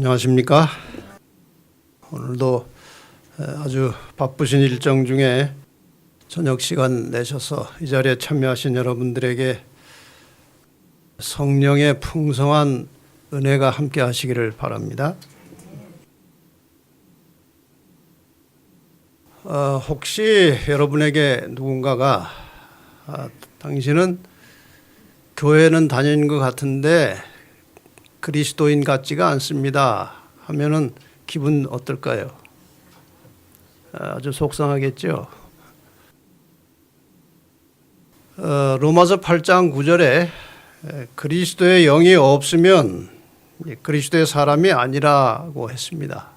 안녕하십니까. 오늘도 아주 바쁘신 일정 중에 저녁 시간 내셔서 이 자리에 참여하신 여러분들에게 성령의 풍성한 은혜가 함께 하시기를 바랍니다. 혹시 여러분에게 누군가가 당신은 교회는 다니는 것 같은데 그리스도인 같지가 않습니다 하면은 기분 어떨까요? 아주 속상하겠죠. 로마서 8장 9절에 그리스도의 영이 없으면 그리스도의 사람이 아니라고 했습니다.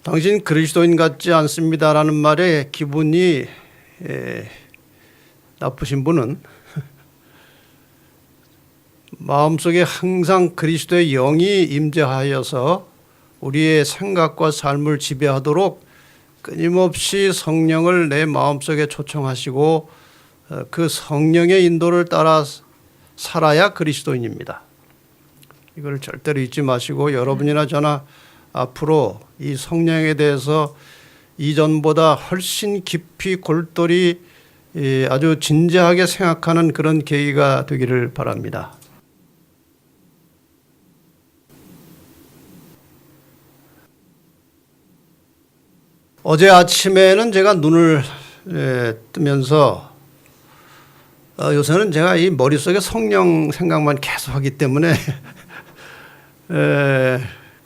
당신 그리스도인 같지 않습니다라는 말에 기분이 나쁘신 분은 마음속에 항상 그리스도의 영이 임재하여서 우리의 생각과 삶을 지배하도록 끊임없이 성령을 내 마음속에 초청하시고 그 성령의 인도를 따라 살아야 그리스도인입니다. 이걸 절대로 잊지 마시고 여러분이나 저나 앞으로 이 성령에 대해서 이전보다 훨씬 깊이 골똘히 아주 진지하게 생각하는 그런 계기가 되기를 바랍니다. 어제 아침에는 제가 눈을 뜨면서 요새는 제가 이 머릿속에 성령 생각만 계속 하기 때문에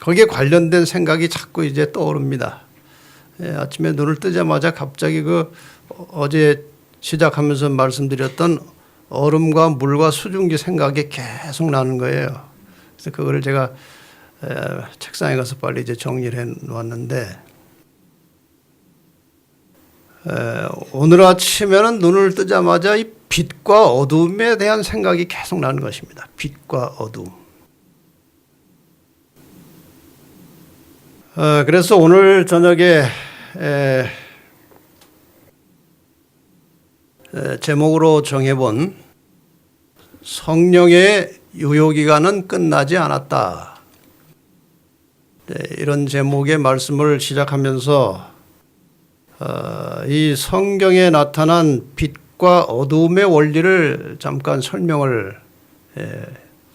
거기에 관련된 생각이 자꾸 이제 떠오릅니다. 아침에 눈을 뜨자마자 갑자기 어제 시작하면서 말씀드렸던 얼음과 물과 수증기 생각이 계속 나는 거예요. 그래서 그거를 제가 책상에 가서 빨리 이제 정리를 해 놓았는데 오늘 아침에는 눈을 뜨자마자 이 빛과 어둠에 대한 생각이 계속 나는 것입니다. 빛과 어둠. 그래서 오늘 저녁에 제목으로 정해본 성령의 유효기간은 끝나지 않았다. 이런 제목의 말씀을 시작하면서 이 성경에 나타난 빛과 어둠의 원리를 잠깐 설명을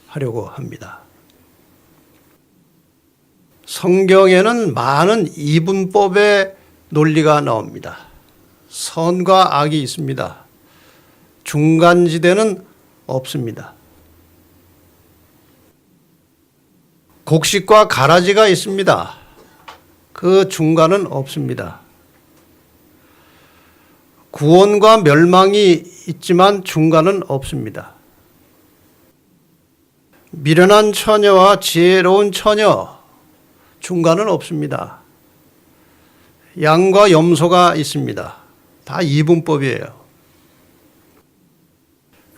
하려고 합니다. 성경에는 많은 이분법의 논리가 나옵니다. 선과 악이 있습니다. 중간지대는 없습니다. 곡식과 가라지가 있습니다. 그 중간은 없습니다. 구원과 멸망이 있지만 중간은 없습니다. 미련한 처녀와 지혜로운 처녀, 중간은 없습니다. 양과 염소가 있습니다. 다 이분법이에요.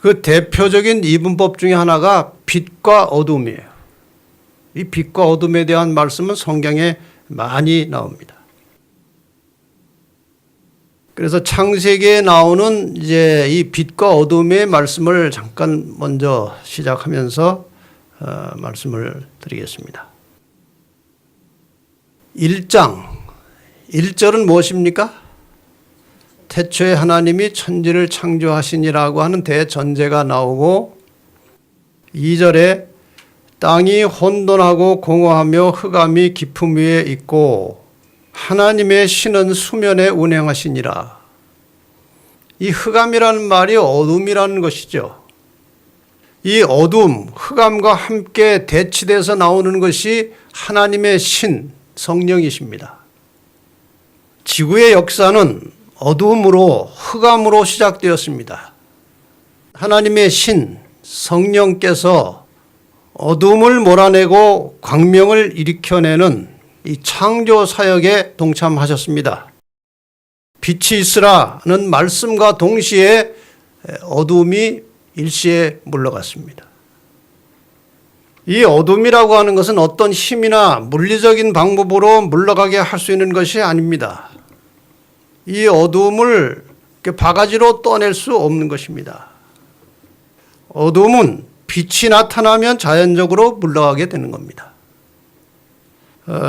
그 대표적인 이분법 중에 하나가 빛과 어둠이에요. 이 빛과 어둠에 대한 말씀은 성경에 많이 나옵니다. 그래서 창세기에 나오는 이제 이 빛과 어둠의 말씀을 잠깐 먼저 시작하면서 말씀을 드리겠습니다. 1장 1절은 무엇입니까? 태초에 하나님이 천지를 창조하시니라고 하는 대전제가 나오고 2절에 땅이 혼돈하고 공허하며 흑암이 깊음 위에 있고 하나님의 신은 수면에 운행하시니라. 이 흑암이라는 말이 어둠이라는 것이죠. 이 어둠, 흑암과 함께 대치돼서 나오는 것이 하나님의 신, 성령이십니다. 지구의 역사는 어둠으로, 흑암으로 시작되었습니다. 하나님의 신, 성령께서 어둠을 몰아내고 광명을 일으켜내는 이 창조 사역에 동참하셨습니다. 빛이 있으라는 말씀과 동시에 어둠이 일시에 물러갔습니다. 이 어둠이라고 하는 것은 어떤 힘이나 물리적인 방법으로 물러가게 할 수 있는 것이 아닙니다. 이 어둠을 바가지로 떠낼 수 없는 것입니다. 어둠은 빛이 나타나면 자연적으로 물러가게 되는 겁니다.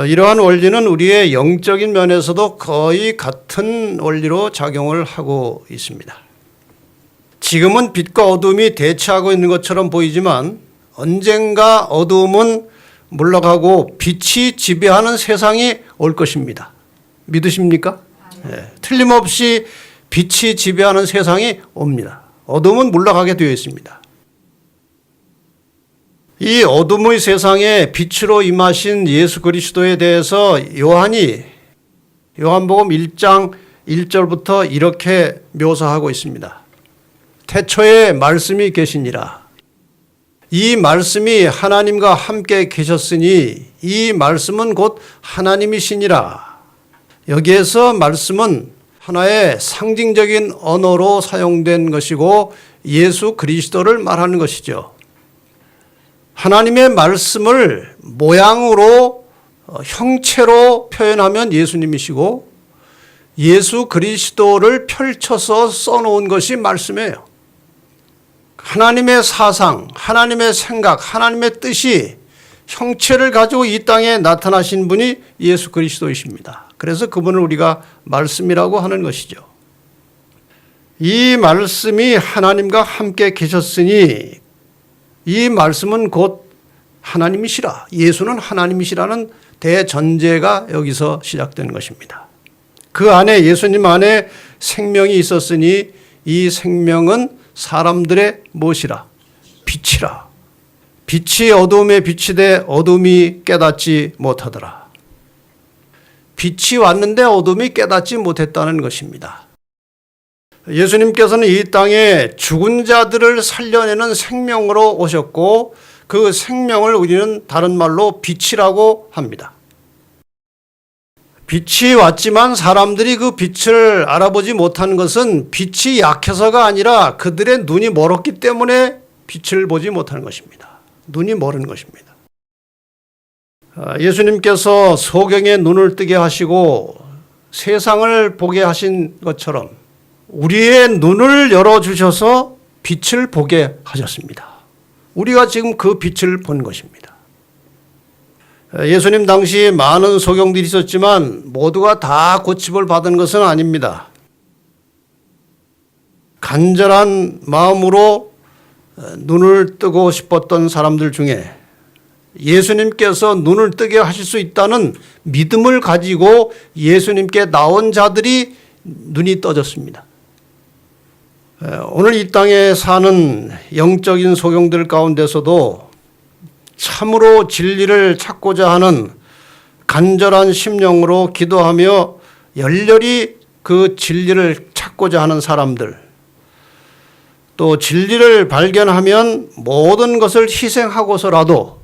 이러한 원리는 우리의 영적인 면에서도 거의 같은 원리로 작용을 하고 있습니다. 지금은 빛과 어둠이 대치하고 있는 것처럼 보이지만 언젠가 어둠은 물러가고 빛이 지배하는 세상이 올 것입니다. 믿으십니까? 네. 틀림없이 빛이 지배하는 세상이 옵니다. 어둠은 물러가게 되어 있습니다. 이 어둠의 세상에 빛으로 임하신 예수 그리스도에 대해서 요한이 요한복음 1장 1절부터 이렇게 묘사하고 있습니다. 태초에 말씀이 계시니라. 이 말씀이 하나님과 함께 계셨으니 이 말씀은 곧 하나님이시니라. 여기에서 말씀은 하나의 상징적인 언어로 사용된 것이고 예수 그리스도를 말하는 것이죠. 하나님의 말씀을 모양으로 형체로 표현하면 예수님이시고 예수 그리스도를 펼쳐서 써놓은 것이 말씀이에요. 하나님의 사상, 하나님의 생각, 하나님의 뜻이 형체를 가지고 이 땅에 나타나신 분이 예수 그리스도이십니다. 그래서 그분을 우리가 말씀이라고 하는 것이죠. 이 말씀이 하나님과 함께 계셨으니 이 말씀은 곧 하나님이시라. 예수는 하나님이시라는 대전제가 여기서 시작된 것입니다. 그 안에 예수님 안에 생명이 있었으니 이 생명은 사람들의 무엇이라? 빛이라. 빛이 어둠에 비치되 어둠이 깨닫지 못하더라. 빛이 왔는데 어둠이 깨닫지 못했다는 것입니다. 예수님께서는 이 땅에 죽은 자들을 살려내는 생명으로 오셨고 그 생명을 우리는 다른 말로 빛이라고 합니다. 빛이 왔지만 사람들이 그 빛을 알아보지 못한 것은 빛이 약해서가 아니라 그들의 눈이 멀었기 때문에 빛을 보지 못하는 것입니다. 눈이 멀은 것입니다. 예수님께서 소경의 눈을 뜨게 하시고 세상을 보게 하신 것처럼 우리의 눈을 열어주셔서 빛을 보게 하셨습니다. 우리가 지금 그 빛을 본 것입니다. 예수님 당시 많은 소경들이 있었지만 모두가 다 고침을 받은 것은 아닙니다. 간절한 마음으로 눈을 뜨고 싶었던 사람들 중에 예수님께서 눈을 뜨게 하실 수 있다는 믿음을 가지고 예수님께 나온 자들이 눈이 떠졌습니다. 오늘 이 땅에 사는 영적인 소경들 가운데서도 참으로 진리를 찾고자 하는 간절한 심령으로 기도하며 열렬히 그 진리를 찾고자 하는 사람들, 또 진리를 발견하면 모든 것을 희생하고서라도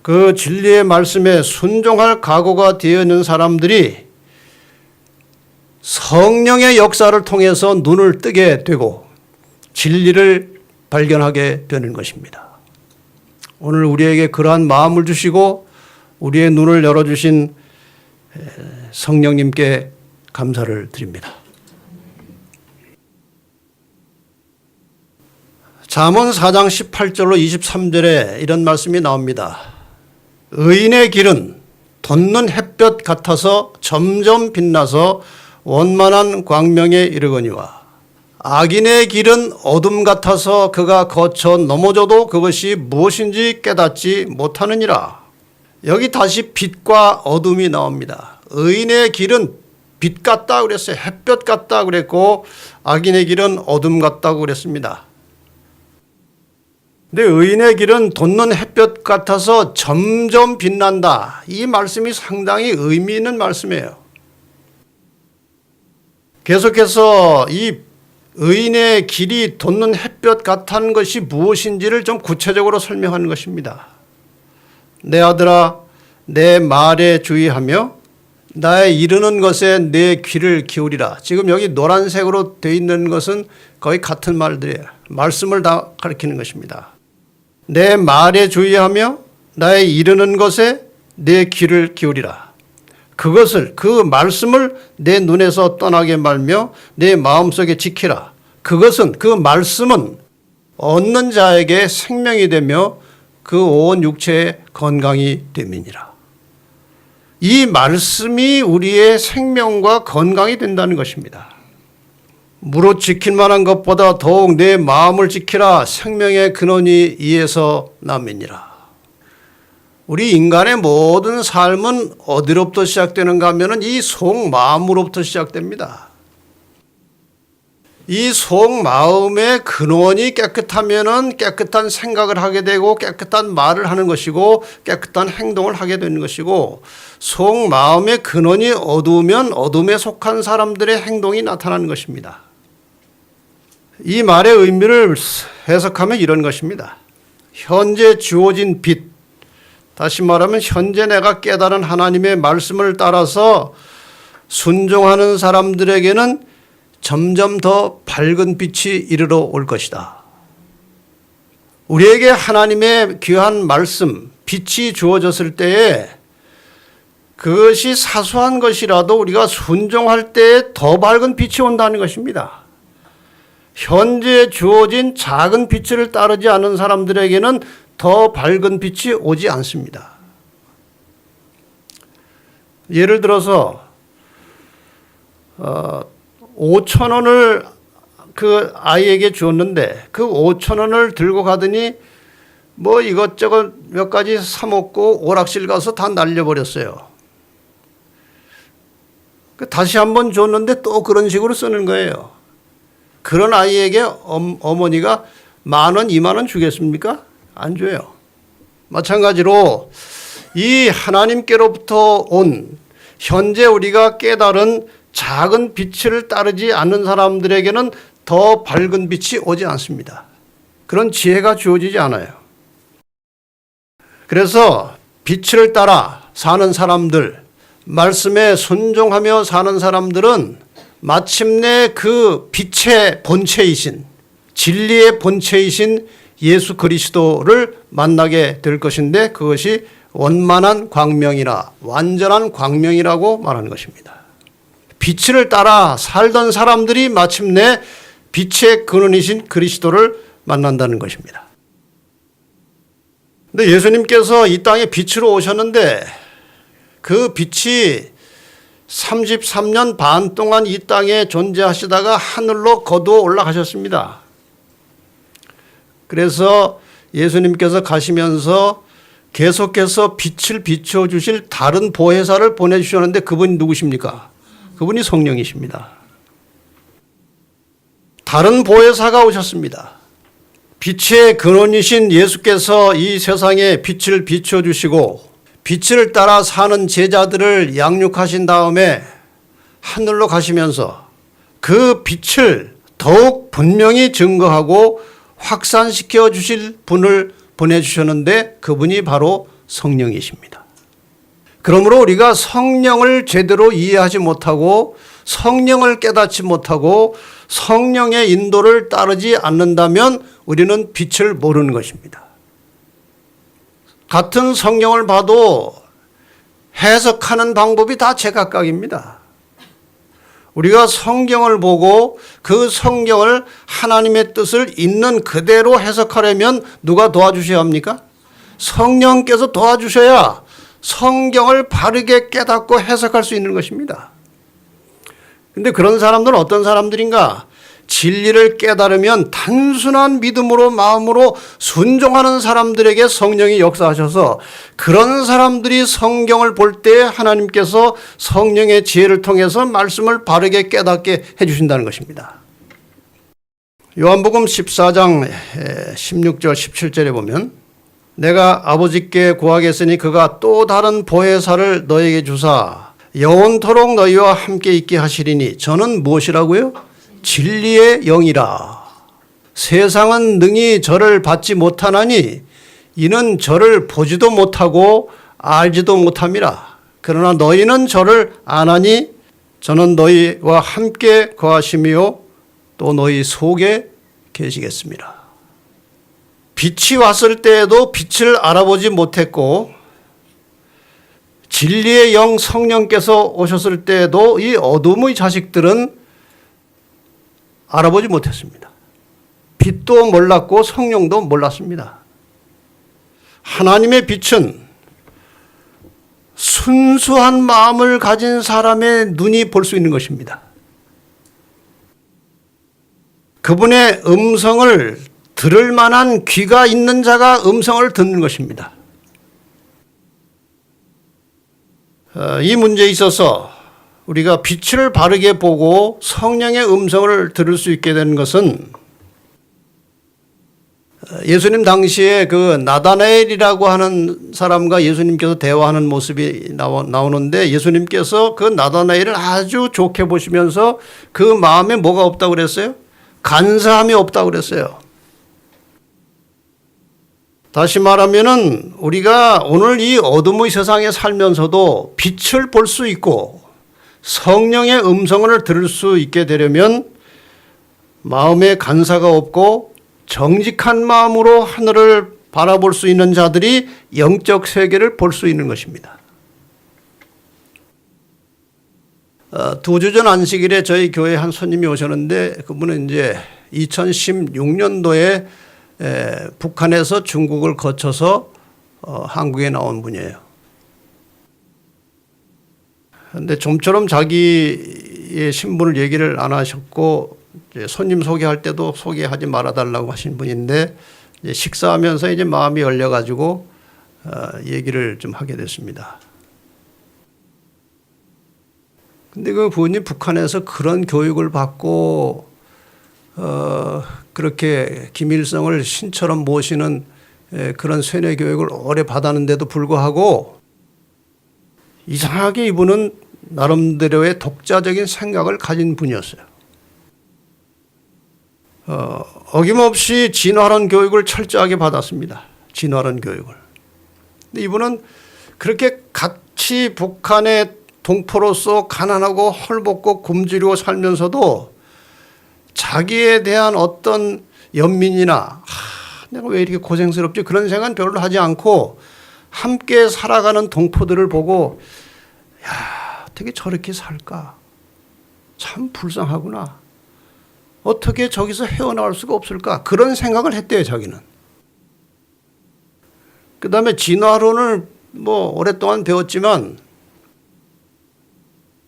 그 진리의 말씀에 순종할 각오가 되어 있는 사람들이 성령의 역사를 통해서 눈을 뜨게 되고 진리를 발견하게 되는 것입니다. 오늘 우리에게 그러한 마음을 주시고 우리의 눈을 열어주신 성령님께 감사를 드립니다. 잠언 4장 18절로 23절에 이런 말씀이 나옵니다. 의인의 길은 돋는 햇볕 같아서 점점 빛나서 원만한 광명에 이르거니와 악인의 길은 어둠 같아서 그가 거쳐 넘어져도 그것이 무엇인지 깨닫지 못하느니라. 여기 다시 빛과 어둠이 나옵니다. 의인의 길은 빛 같다 그랬어요. 햇볕 같다 그랬고 악인의 길은 어둠 같다고 그랬습니다. 근데 의인의 길은 돋는 햇볕 같아서 점점 빛난다. 이 말씀이 상당히 의미 있는 말씀이에요. 계속해서 이 의인의 길이 돋는 햇볕 같다는 것이 무엇인지를 좀 구체적으로 설명하는 것입니다. 내 아들아, 내 말에 주의하며 나의 이르는 것에 내 귀를 기울이라. 지금 여기 노란색으로 되어 있는 것은 거의 같은 말들이에요. 말씀을 다 가리키는 것입니다. 내 말에 주의하며 나의 이르는 것에 내 귀를 기울이라. 그것을, 그 말씀을 내 눈에서 떠나게 말며 내 마음속에 지키라. 그것은, 그 말씀은 얻는 자에게 생명이 되며 그 온 육체의 건강이 됨이니라. 이 말씀이 우리의 생명과 건강이 된다는 것입니다. 무릇 지킬 만한 것보다 더욱 내 마음을 지키라. 생명의 근원이 이에서 남이니라. 우리 인간의 모든 삶은 어디로부터 시작되는가 하면 이 속마음으로부터 시작됩니다. 이 속마음의 근원이 깨끗하면 깨끗한 생각을 하게 되고 깨끗한 말을 하는 것이고 깨끗한 행동을 하게 되는 것이고, 속마음의 근원이 어두우면 어둠에 속한 사람들의 행동이 나타나는 것입니다. 이 말의 의미를 해석하면 이런 것입니다. 현재 주어진 빛, 다시 말하면 현재 내가 깨달은 하나님의 말씀을 따라서 순종하는 사람들에게는 점점 더 밝은 빛이 이르러 올 것이다. 우리에게 하나님의 귀한 말씀, 빛이 주어졌을 때에 그것이 사소한 것이라도 우리가 순종할 때에 더 밝은 빛이 온다는 것입니다. 현재 주어진 작은 빛을 따르지 않은 사람들에게는 더 밝은 빛이 오지 않습니다. 예를 들어서 5,000원을 그 아이에게 주었는데 그 5,000원을 들고 가더니 뭐 이것저것 몇 가지 사 먹고 오락실 가서 다 날려버렸어요. 다시 한번 줬는데 또 그런 식으로 쓰는 거예요. 그런 아이에게 어머니가 10,000원, 20,000원 주겠습니까? 안 줘요. 마찬가지로 이 하나님께로부터 온 현재 우리가 깨달은 작은 빛을 따르지 않는 사람들에게는 더 밝은 빛이 오지 않습니다. 그런 지혜가 주어지지 않아요. 그래서 빛을 따라 사는 사람들, 말씀에 순종하며 사는 사람들은 마침내 그 빛의 본체이신, 진리의 본체이신 예수 그리스도를 만나게 될 것인데, 그것이 원만한 광명이라, 완전한 광명이라고 말하는 것입니다. 빛을 따라 살던 사람들이 마침내 빛의 근원이신 그리스도를 만난다는 것입니다. 근데 예수님께서 이 땅에 빛으로 오셨는데 그 빛이 33년 반 동안 이 땅에 존재하시다가 하늘로 거두어 올라가셨습니다. 그래서 예수님께서 가시면서 계속해서 빛을 비춰주실 다른 보혜사를 보내주셨는데 그분이 누구십니까? 그분이 성령이십니다. 다른 보혜사가 오셨습니다. 빛의 근원이신 예수께서 이 세상에 빛을 비춰주시고 빛을 따라 사는 제자들을 양육하신 다음에 하늘로 가시면서 그 빛을 더욱 분명히 증거하고 확산시켜 주실 분을 보내주셨는데 그분이 바로 성령이십니다. 그러므로 우리가 성령을 제대로 이해하지 못하고 성령을 깨닫지 못하고 성령의 인도를 따르지 않는다면 우리는 빛을 모르는 것입니다. 같은 성경을 봐도 해석하는 방법이 다 제각각입니다. 우리가 성경을 보고 그 성경을 하나님의 뜻을 있는 그대로 해석하려면 누가 도와주셔야 합니까? 성령께서 도와주셔야 성경을 바르게 깨닫고 해석할 수 있는 것입니다. 그런데 그런 사람들은 어떤 사람들인가? 진리를 깨달으면 단순한 믿음으로 마음으로 순종하는 사람들에게 성령이 역사하셔서 그런 사람들이 성경을 볼 때 하나님께서 성령의 지혜를 통해서 말씀을 바르게 깨닫게 해주신다는 것입니다. 요한복음 14장 16절 17절에 보면 내가 아버지께 구하겠으니 그가 또 다른 보혜사를 너에게 주사 영원토록 너희와 함께 있게 하시리니 저는 무엇이라고요? 진리의 영이라. 세상은 능히 저를 받지 못하나니 이는 저를 보지도 못하고 알지도 못함이라. 그러나 너희는 저를 아나니 저는 너희와 함께 거하시며 또 너희 속에 계시겠습니다. 빛이 왔을 때에도 빛을 알아보지 못했고 진리의 영 성령께서 오셨을 때에도 이 어둠의 자식들은 알아보지 못했습니다. 빛도 몰랐고 성령도 몰랐습니다. 하나님의 빛은 순수한 마음을 가진 사람의 눈이 볼 수 있는 것입니다. 그분의 음성을 들을 만한 귀가 있는 자가 음성을 듣는 것입니다. 이 문제에 있어서 우리가 빛을 바르게 보고 성령의 음성을 들을 수 있게 되는 것은 예수님 당시에 그 나다나엘이라고 하는 사람과 예수님께서 대화하는 모습이 나오는데 예수님께서 그 나다나엘을 아주 좋게 보시면서 그 마음에 뭐가 없다고 그랬어요? 간사함이 없다고 그랬어요. 다시 말하면은 우리가 오늘 이 어둠의 세상에 살면서도 빛을 볼 수 있고 성령의 음성을 들을 수 있게 되려면 마음에 간사가 없고 정직한 마음으로 하늘을 바라볼 수 있는 자들이 영적 세계를 볼 수 있는 것입니다. 2주 전 안식일에 저희 교회 한 손님이 오셨는데 그분은 이제 2016년도에 북한에서 중국을 거쳐서 한국에 나온 분이에요. 그런데 좀처럼 자기의 신분을 얘기를 안 하셨고 손님 소개할 때도 소개하지 말아달라고 하신 분인데 식사하면서 이제 마음이 열려가지고 얘기를 좀 하게 됐습니다. 근데 그 분이 북한에서 그런 교육을 받고 그렇게 김일성을 신처럼 모시는 그런 세뇌 교육을 오래 받았는데도 불구하고 이상하게 이분은 나름대로의 독자적인 생각을 가진 분이었어요. 어김없이 진화론 교육을 철저하게 받았습니다. 진화론 교육을. 근데 이분은 그렇게 같이 북한의 동포로서 가난하고 헐벗고 굶주리고 살면서도 자기에 대한 어떤 연민이나 내가 왜 이렇게 고생스럽지 그런 생각은 별로 하지 않고 함께 살아가는 동포들을 보고 야, 어떻게 저렇게 살까? 참 불쌍하구나. 어떻게 저기서 헤어나올 수가 없을까? 그런 생각을 했대요, 자기는. 그 다음에 진화론을 뭐 오랫동안 배웠지만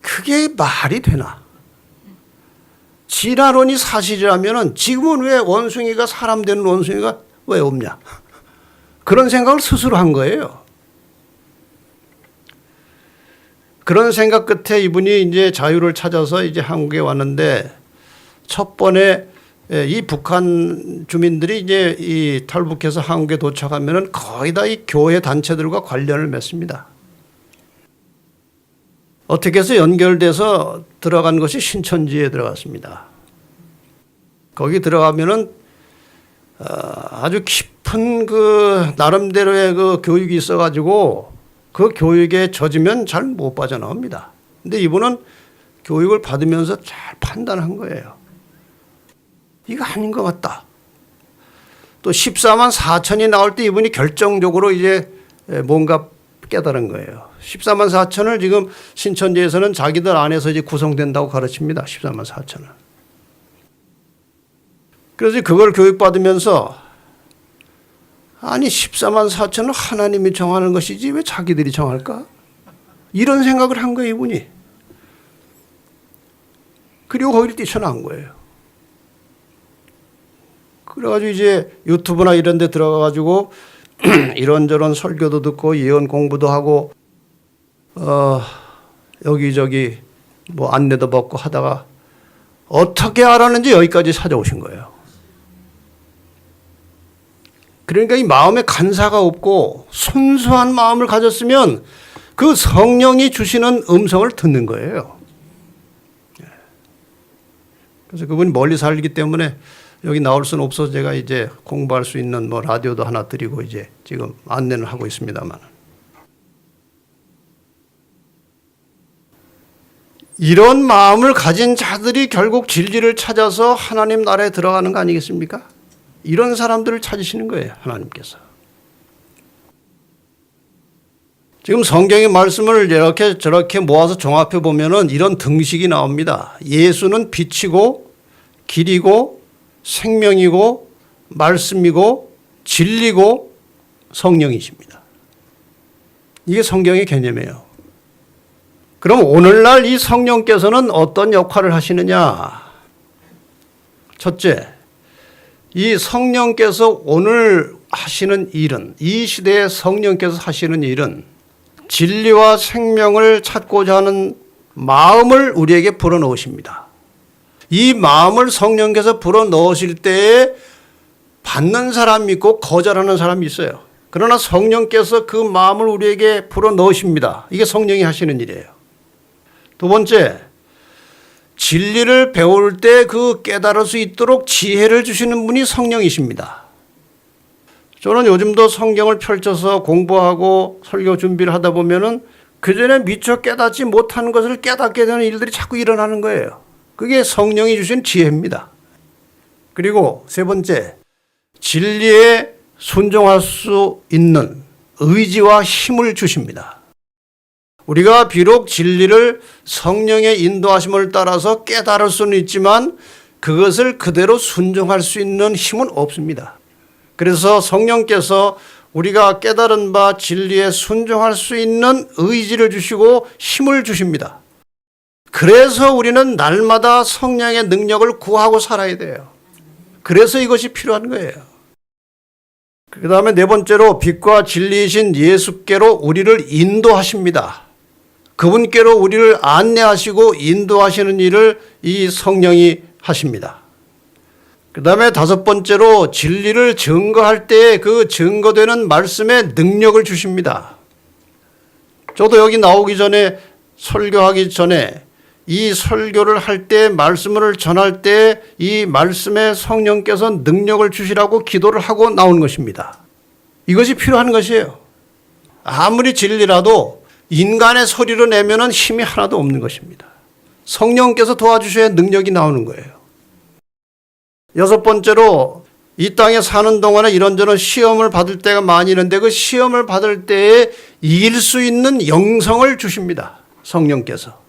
그게 말이 되나? 진화론이 사실이라면 지금은 왜 원숭이가 사람 되는 원숭이가 왜 없냐? 그런 생각을 스스로 한 거예요. 그런 생각 끝에 이분이 이제 자유를 찾아서 이제 한국에 왔는데 첫 번에 이 북한 주민들이 이제 이 탈북해서 한국에 도착하면은 거의 다 이 교회 단체들과 관련을 맺습니다. 어떻게 해서 연결돼서 들어간 것이 신천지에 들어갔습니다. 거기 들어가면은 아주 깊은 그 나름대로의 그 교육이 있어가지고 그 교육에 젖으면 잘 못 빠져나옵니다. 근데 이분은 교육을 받으면서 잘 판단한 거예요. 이거 아닌 것 같다. 또 14만 4천이 나올 때 이분이 결정적으로 이제 뭔가 깨달은 거예요. 14만 4천을 지금 신천지에서는 자기들 안에서 이제 구성된다고 가르칩니다. 14만 4천을. 그래서 그걸 교육받으면서 아니 14만 4천은 하나님이 정하는 것이지 왜 자기들이 정할까? 이런 생각을 한 거예요, 이분이. 그리고 거기를 뛰쳐나온 거예요. 그래가지고 이제 유튜브나 이런 데 들어가가지고 이런저런 설교도 듣고 예언 공부도 하고 여기저기 뭐 안내도 받고 하다가 어떻게 알았는지 여기까지 찾아오신 거예요. 그러니까 이 마음에 간사가 없고 순수한 마음을 가졌으면 그 성령이 주시는 음성을 듣는 거예요. 그래서 그분이 멀리 살기 때문에 여기 나올 수는 없어서 제가 이제 공부할 수 있는 뭐 라디오도 하나 드리고 이제 지금 안내는 하고 있습니다만. 이런 마음을 가진 자들이 결국 진리를 찾아서 하나님 나라에 들어가는 거 아니겠습니까? 이런 사람들을 찾으시는 거예요, 하나님께서. 지금 성경의 말씀을 이렇게 저렇게 모아서 종합해 보면은 이런 등식이 나옵니다. 예수는 빛이고 길이고 생명이고 말씀이고 진리고 성령이십니다. 이게 성경의 개념이에요. 그럼 오늘날 이 성령께서는 어떤 역할을 하시느냐? 첫째, 이 성령께서 오늘 하시는 일은, 이 시대에 성령께서 하시는 일은 진리와 생명을 찾고자 하는 마음을 우리에게 불어넣으십니다. 이 마음을 성령께서 불어넣으실 때에 받는 사람이 있고 거절하는 사람이 있어요. 그러나 성령께서 그 마음을 우리에게 불어넣으십니다. 이게 성령이 하시는 일이에요. 두 번째, 진리를 배울 때 그 깨달을 수 있도록 지혜를 주시는 분이 성령이십니다. 저는 요즘도 성경을 펼쳐서 공부하고 설교 준비를 하다 보면은 그전에 미처 깨닫지 못하는 것을 깨닫게 되는 일들이 자꾸 일어나는 거예요. 그게 성령이 주신 지혜입니다. 그리고 세 번째, 진리에 순종할 수 있는 의지와 힘을 주십니다. 우리가 비록 진리를 성령의 인도하심을 따라서 깨달을 수는 있지만 그것을 그대로 순종할 수 있는 힘은 없습니다. 그래서 성령께서 우리가 깨달은 바 진리에 순종할 수 있는 의지를 주시고 힘을 주십니다. 그래서 우리는 날마다 성령의 능력을 구하고 살아야 돼요. 그래서 이것이 필요한 거예요. 그 다음에 네 번째로 빛과 진리이신 예수께로 우리를 인도하십니다. 그분께로 우리를 안내하시고 인도하시는 일을 이 성령이 하십니다. 그 다음에 다섯 번째로 진리를 증거할 때에 그 증거되는 말씀에 능력을 주십니다. 저도 여기 나오기 전에 설교하기 전에 이 설교를 할 때 말씀을 전할 때 이 말씀에 성령께서 능력을 주시라고 기도를 하고 나온 것입니다. 이것이 필요한 것이에요. 아무리 진리라도 인간의 소리로 내면은 힘이 하나도 없는 것입니다. 성령께서 도와주셔야 능력이 나오는 거예요. 여섯 번째로 이 땅에 사는 동안에 이런저런 시험을 받을 때가 많이 있는데 그 시험을 받을 때에 이길 수 있는 영성을 주십니다. 성령께서.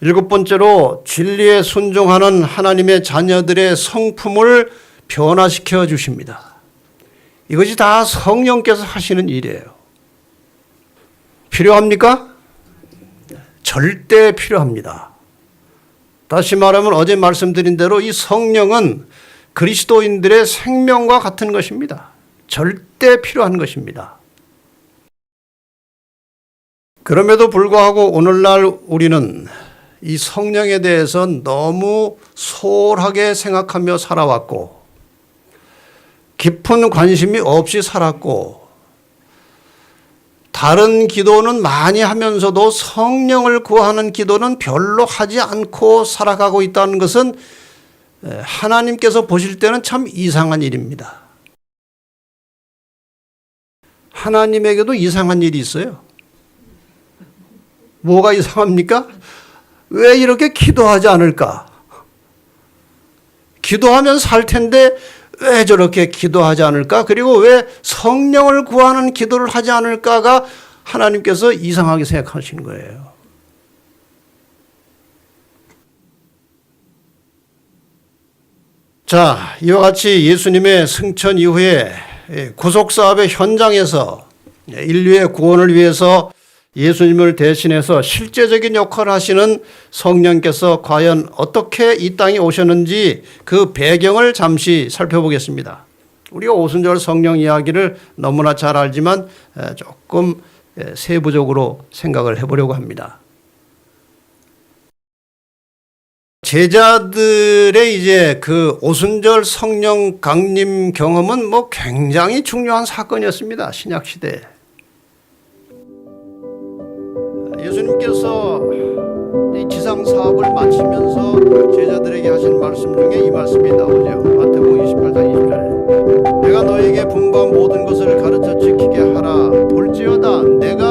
일곱 번째로 진리에 순종하는 하나님의 자녀들의 성품을 변화시켜 주십니다. 이것이 다 성령께서 하시는 일이에요. 필요합니까? 절대 필요합니다. 다시 말하면 어제 말씀드린 대로 이 성령은 그리스도인들의 생명과 같은 것입니다. 절대 필요한 것입니다. 그럼에도 불구하고 오늘날 우리는 이 성령에 대해서 너무 소홀하게 생각하며 살아왔고 깊은 관심이 없이 살았고 다른 기도는 많이 하면서도 성령을 구하는 기도는 별로 하지 않고 살아가고 있다는 것은 하나님께서 보실 때는 참 이상한 일입니다. 하나님에게도 이상한 일이 있어요. 뭐가 이상합니까? 왜 이렇게 기도하지 않을까? 기도하면 살 텐데 왜 저렇게 기도하지 않을까? 그리고 왜 성령을 구하는 기도를 하지 않을까가 하나님께서 이상하게 생각하시는 거예요. 자, 이와 같이 예수님의 승천 이후에 구속사업의 현장에서 인류의 구원을 위해서 예수님을 대신해서 실제적인 역할을 하시는 성령께서 과연 어떻게 이 땅에 오셨는지 그 배경을 잠시 살펴보겠습니다. 우리가 오순절 성령 이야기를 너무나 잘 알지만 조금 세부적으로 생각을 해보려고 합니다. 제자들의 이제 그 오순절 성령 강림 경험은 뭐 굉장히 중요한 사건이었습니다. 신약 시대에. 예수님께서 이 지상 사업을 마치면서 제자들에게 하신 말씀 중에 이 말씀이 나오죠. 마태복음 28장 20절에 내가 너에게 분부한 모든 것을 가르쳐 지키게 하라. 볼지어다 내가